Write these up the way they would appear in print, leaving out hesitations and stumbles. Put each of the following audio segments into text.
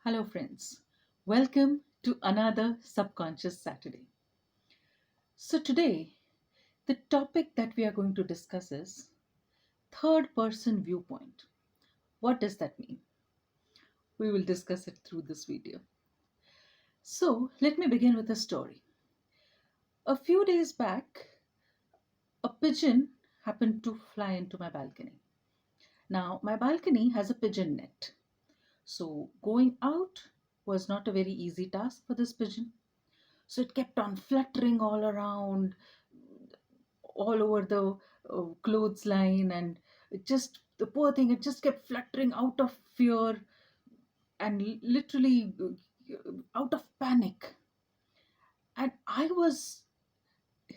Hello, friends. Welcome to another Subconscious Saturday. So, today, the topic that we are going to discuss is third person viewpoint. What does that mean? We will discuss it through this video. So, let me begin with a story. A few days back, a pigeon happened to fly into my balcony. Now, my balcony has a pigeon net. So, going out was not a very easy task for this pigeon. So, it kept on fluttering all around, all over the clothesline, and it just the poor thing, it just kept fluttering out of fear and literally out of panic. And I was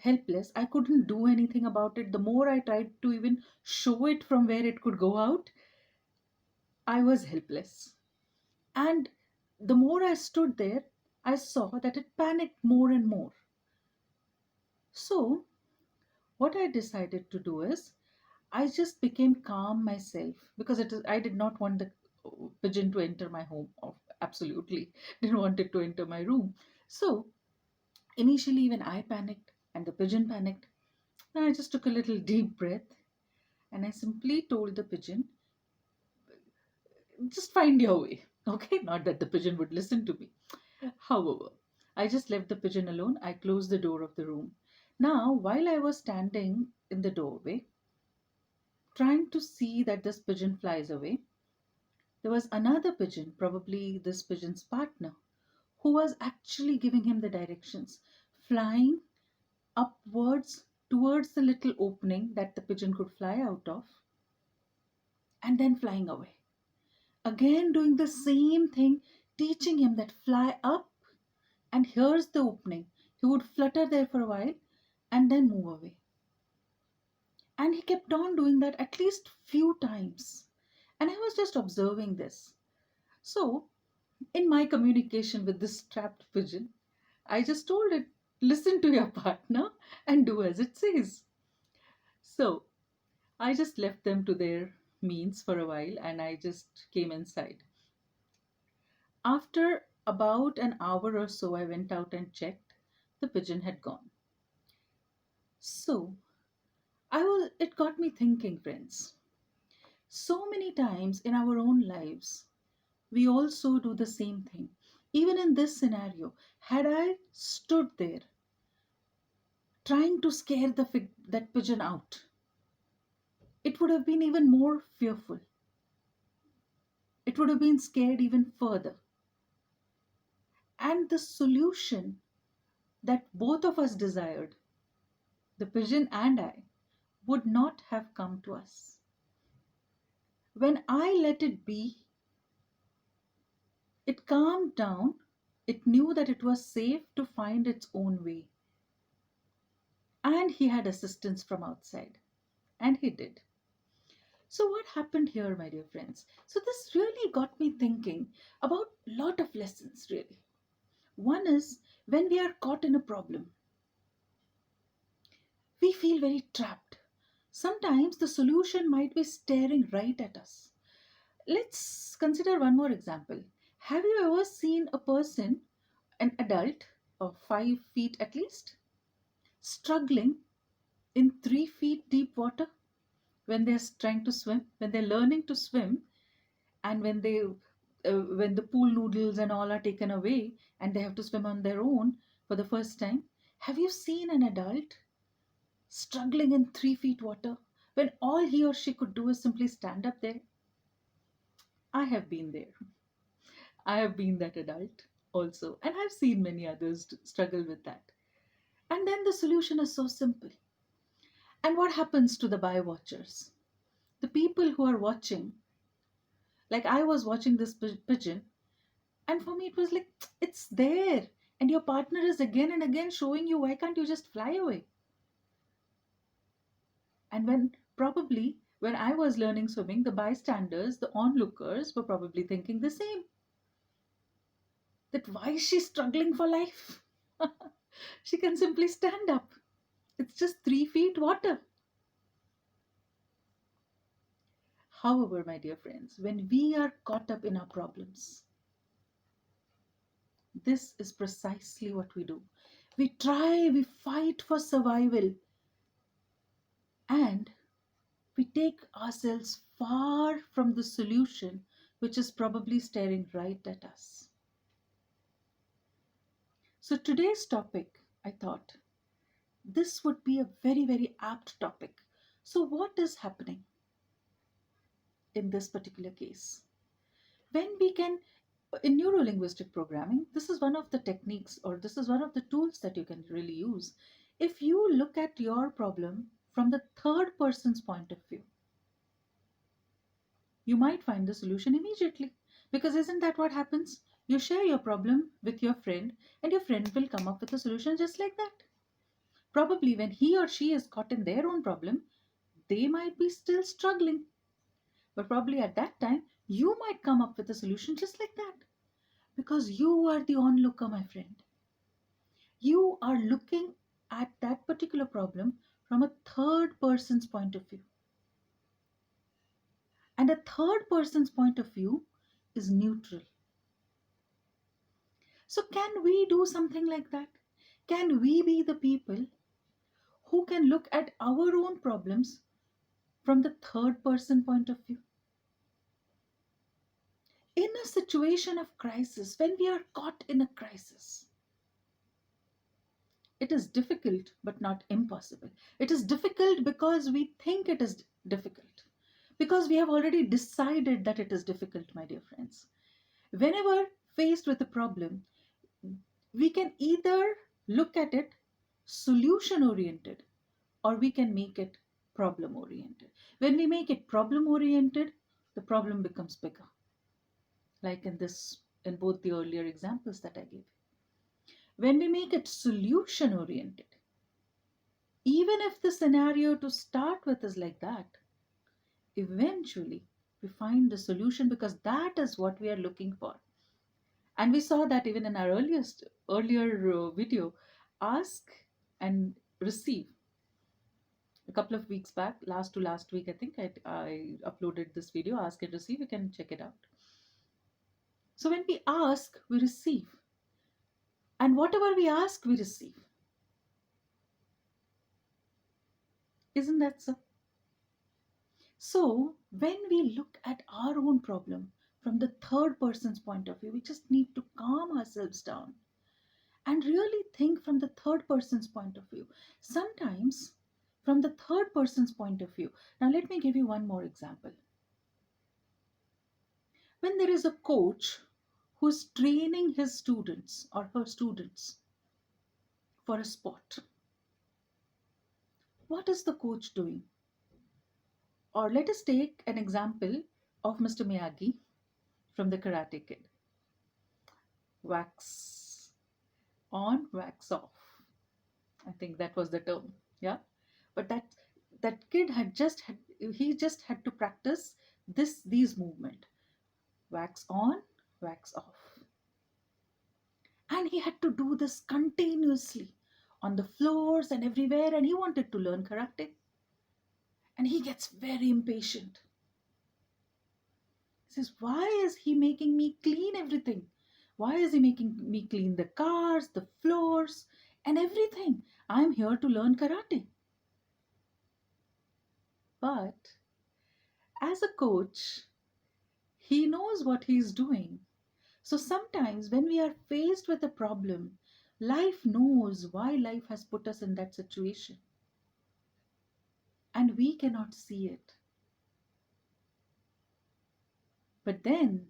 helpless. I couldn't do anything about it. The more I tried to even show it from where it could go out, I was helpless. And the more I stood there, I saw that it panicked more and more. So what I decided to do is I just became calm myself because I did not want the pigeon to enter my home. Absolutely didn't want it to enter my room. So initially, when I panicked and the pigeon panicked, I just took a little deep breath and I simply told the pigeon, just find your way. Okay, not that the pigeon would listen to me. However, I just left the pigeon alone. I closed the door of the room. Now, while I was standing in the doorway, trying to see that this pigeon flies away, there was another pigeon, probably this pigeon's partner, who was actually giving him the directions, flying upwards towards the little opening that the pigeon could fly out of, and then flying away. Again, doing the same thing, teaching him that fly up, and here's the opening. He would flutter there for a while and then move away. And he kept on doing that at least few times. And I was just observing this. So in my communication with this trapped pigeon, I just told it, listen to your partner and do as it says. So I just left them to their means for a while and I just came inside. After about an hour or so, I went out and checked. The pigeon had gone. So it got me thinking, friends. So many times in our own lives, we also do the same thing. Even in this scenario, had I stood there trying to scare that pigeon out, it would have been even more fearful. It would have been scared even further. And the solution that both of us desired, the pigeon and I, would not have come to us. When I let it be, it calmed down. It knew that it was safe to find its own way. And he had assistance from outside. And he did. So what happened here, my dear friends? So this really got me thinking about a lot of lessons, really. One is when we are caught in a problem, we feel very trapped. Sometimes the solution might be staring right at us. Let's consider one more example. Have you ever seen a person, an adult of 5 feet at least, struggling in 3 feet deep water when they're trying to swim, when they're learning to swim, and when the pool noodles and all are taken away and they have to swim on their own for the first time? Have you seen an adult struggling in 3 feet water when all he or she could do is simply stand up there? I have been there. I have been that adult also, and I've seen many others struggle with that. And then the solution is so simple. And what happens to the by watchers? The people who are watching, like I was watching this pigeon, and for me it was like, it's there, and your partner is again and again showing you, why can't you just fly away? And when I was learning swimming, the bystanders, the onlookers, were probably thinking the same, that why is she struggling for life? She can simply stand up. It's just 3 feet water. However, my dear friends, when we are caught up in our problems, This is precisely what we do. We try, we fight for survival, and we take ourselves far from the solution, which is probably staring right at us. So, today's topic, I thought this would be a very, very apt topic. So, what is happening in this particular case? When we can, in neuro linguistic programming, this is one of the techniques, or this is one of the tools that you can really use. If you look at your problem from the third person's point of view, you might find the solution immediately. Because isn't that what happens? You share your problem with your friend, and your friend will come up with a solution just like that. Probably when he or she is caught in their own problem, they might be still struggling. But probably at that time, you might come up with a solution just like that. Because you are the onlooker, my friend. You are looking at that particular problem from a third person's point of view. And a third person's point of view is neutral. So, can we do something like that? Can we be the people who can look at our own problems from the third person point of view? In a situation of crisis, when we are caught in a crisis, it is difficult but not impossible. It is difficult because we think it is difficult, because we have already decided that it is difficult, my dear friends. Whenever faced with a problem, we can either look at it solution oriented, or we can make it problem oriented. When we make it problem oriented, the problem becomes bigger, like in both the earlier examples that I gave. When we make it solution oriented, even if the scenario to start with is like that, eventually we find the solution, because that is what we are looking for. And we saw that even in our earlier video, ask and receive. A couple of weeks back, last to last week, I think I uploaded this video, ask and receive. You can check it out. So when we ask, we receive. And whatever we ask, we receive. Isn't that so? So when we look at our own problem from the third person's point of view, we just need to calm ourselves down and really think from the third person's point of view. Sometimes from the third person's point of view. Now, let me give you one more example. When there is a coach who's training his students or her students for a sport, what is the coach doing? Or let us take an example of Mr. Miyagi from the Karate Kid. Wax on, wax off. I think that was the term. Yeah. But that kid he just had to practice these movement. Wax on, wax off. And he had to do this continuously on the floors and everywhere, and he wanted to learn karate. And he gets very impatient. He says, why is he making me clean everything? Why is he making me clean the cars, the floors, and everything? I'm here to learn karate. But as a coach, he knows what he's doing. So sometimes when we are faced with a problem, life knows why life has put us in that situation. And we cannot see it. But then,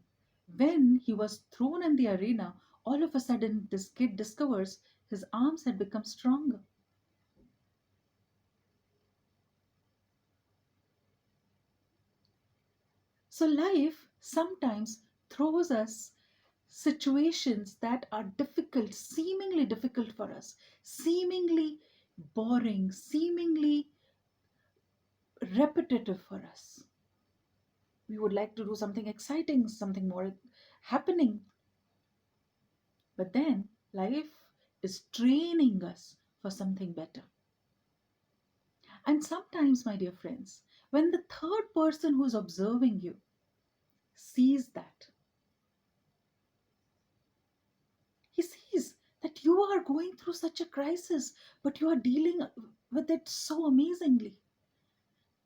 when he was thrown in the arena, all of a sudden this kid discovers his arms had become stronger. So life sometimes throws us situations that are difficult, seemingly difficult for us, seemingly boring, seemingly repetitive for us. We would like to do something exciting, something more happening. But then life is training us for something better. And sometimes, my dear friends, when the third person who's observing you sees that, he going through such a crisis, but you are dealing with it so amazingly.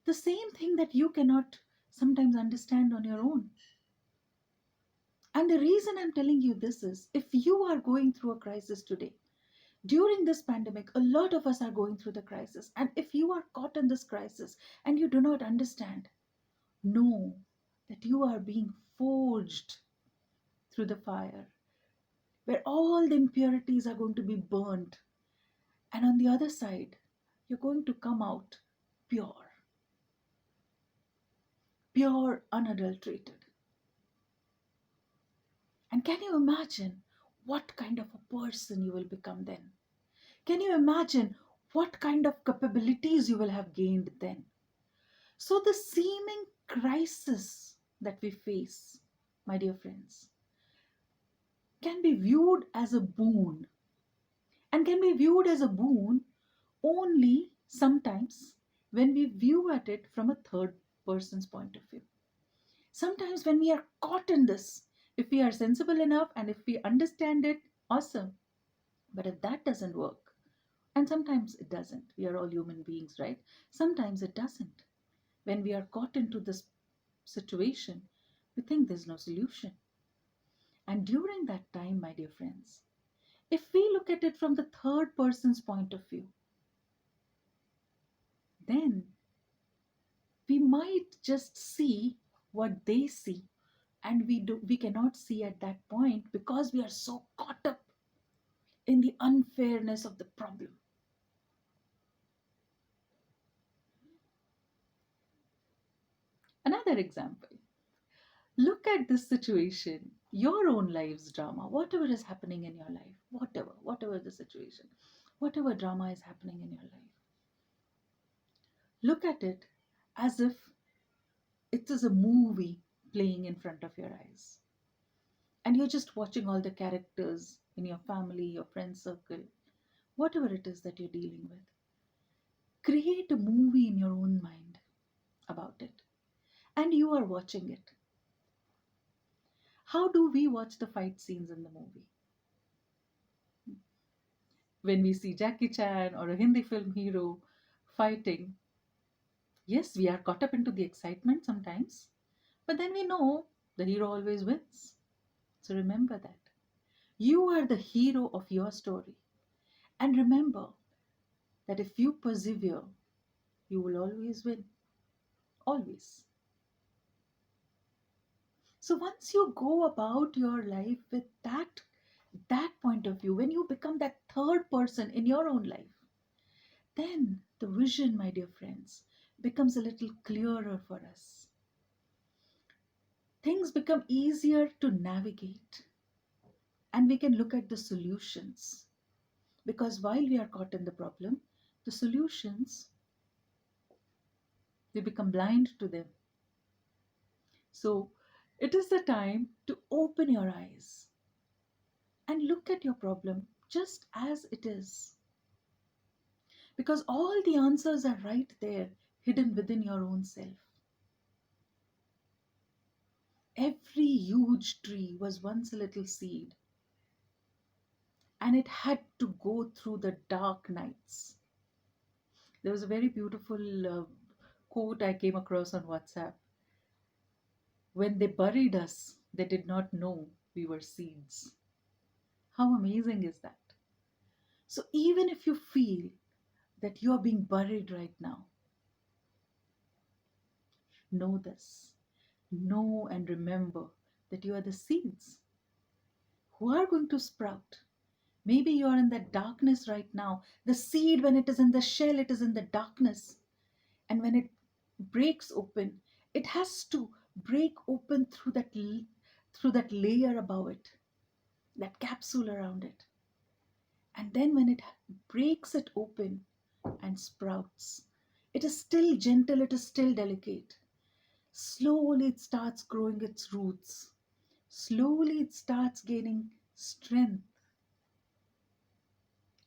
The same thing that you cannot sometimes understand on your own. And the reason I'm telling you this is, if you are going through a crisis today, during this pandemic, a lot of us are going through the crisis. And if you are caught in this crisis and you do not understand, know that you are being forged through the fire, where all the impurities are going to be burned. And on the other side, you're going to come out pure, pure, unadulterated. And can you imagine what kind of a person you will become then? Can you imagine what kind of capabilities you will have gained then? So, the seeming crisis that we face, my dear friends, can be viewed as a boon, and can be viewed as a boon only sometimes when we view at it from a third person's point of view. Sometimes when we are caught in this, if we are sensible enough and if we understand it, awesome. But if that doesn't work, and sometimes it doesn't, we are all human beings, right? Sometimes it doesn't. When we are caught into this situation, we think there's no solution. And during that time, my dear friends, if we look at it from the third person's point of view, then we might just see what they see, and we cannot see at that point because we are so caught up in the unfairness of the problem. Another example, look at this situation, your own life's drama, whatever is happening in your life, whatever the situation, whatever drama is happening in your life, look at it as if it is a movie playing in front of your eyes, and you're just watching all the characters in your family, your friend circle, whatever it is that you're dealing with. Create a movie in your own mind about it, and you are watching it. How do we watch the fight scenes in the movie? When we see Jackie Chan or a Hindi film hero fighting, yes, we are caught up into the excitement sometimes, but then we know the hero always wins. So remember that. You are the hero of your story. And remember that if you persevere, you will always win. Always. So once you go about your life with that point of view, when you become that third person in your own life, then the vision, my dear friends, becomes a little clearer for us. Things become easier to navigate, and we can look at the solutions, because while we are caught in the problem, the solutions, we become blind to them. So it is the time to open your eyes and look at your problem just as it is, because all the answers are right there, hidden within your own self. Every huge tree was once a little seed, and it had to go through the dark nights. There was a very beautiful quote I came across on WhatsApp. When they buried us, they did not know we were seeds. How amazing is that? So even if you feel that you are being buried right now, know this. Know and remember that you are the seeds who are going to sprout. Maybe you are in that darkness right now. The seed, when it is in the shell, it is in the darkness. And when it breaks open, it has to break open through that layer above it, that capsule around it. And then when it breaks it open and sprouts, it is still gentle, it is still delicate. Slowly it starts growing its roots. Slowly it starts gaining strength.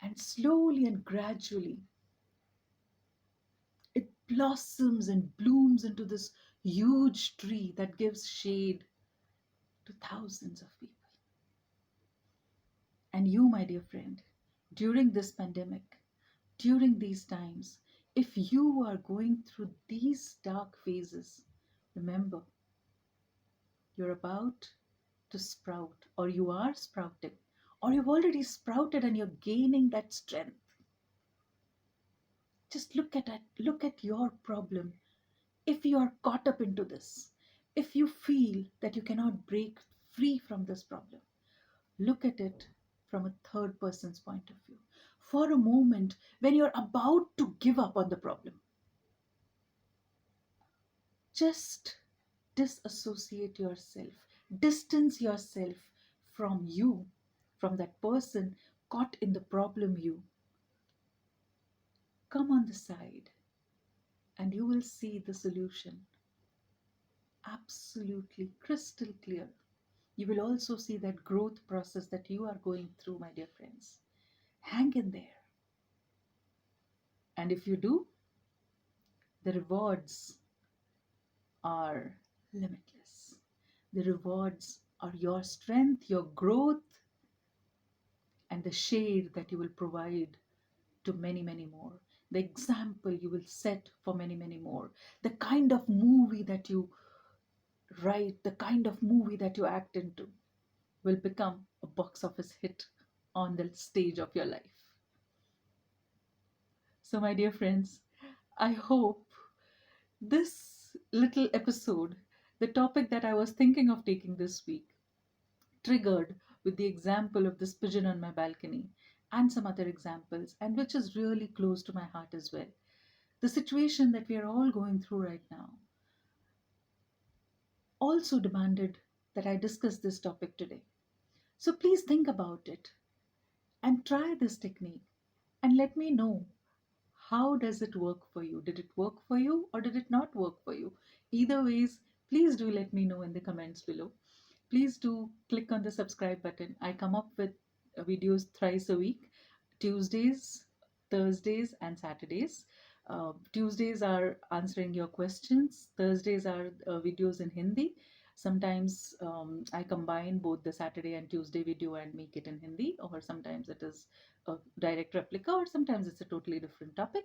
And slowly and gradually it blossoms and blooms into this huge tree that gives shade to thousands of people. And you, my dear friend, during this pandemic, during these times, if you are going through these dark phases, remember, you're about to sprout, or you are sprouting, or you've already sprouted and you're gaining that strength. Just look at your problem. If you are caught up into this, if you feel that you cannot break free from this problem, look at it from a third person's point of view. For a moment, when you're about to give up on the problem, just disassociate yourself, distance yourself from you, from that person caught in the problem. You come on the side and you will see the solution absolutely crystal clear. You will also see that growth process that you are going through, my dear friends. Hang in there. And if you do, the rewards are limitless. The rewards are your strength, your growth, and the shade that you will provide to many, many more. The example you will set for many, many more. The kind of movie that you write, the kind of movie that you act into will become a box office hit on the stage of your life. So, my dear friends, I hope this little episode, the topic that I was thinking of taking this week, triggered with the example of this pigeon on my balcony and some other examples, and which is really close to my heart as well. The situation that we are all going through right now also demanded that I discuss this topic today. So please think about it and try this technique and let me know, how does it work for you? Did it work for you or did it not work for you? Either ways, please do let me know in the comments below. Please do click on the subscribe button. I come up with videos thrice a week: Tuesdays, Thursdays, and Saturdays. Tuesdays are answering your questions, Thursdays are videos in Hindi. Sometimes I combine both the Saturday and Tuesday video and make it in Hindi, or sometimes it is a direct replica, or sometimes it's a totally different topic.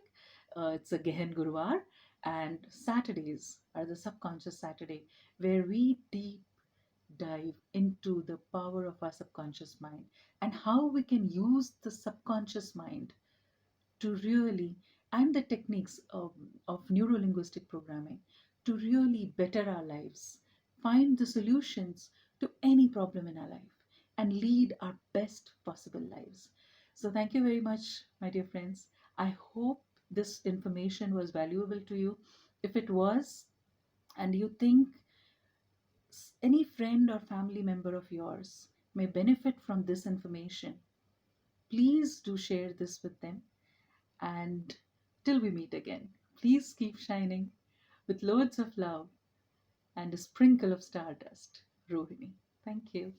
It's a Gehen Gurwar. And Saturdays are the subconscious Saturday, where we deep dive into the power of our subconscious mind and how we can use the subconscious mind to really, and the techniques of neuro linguistic programming to really better our lives, find the solutions to any problem in our life, and lead our best possible lives. So, thank you very much, my dear friends. I hope this information was valuable to you. If it was, and you think any friend or family member of yours may benefit from this information, please do share this with them. And till we meet again, please keep shining with loads of love and a sprinkle of stardust. Rohini. Thank you.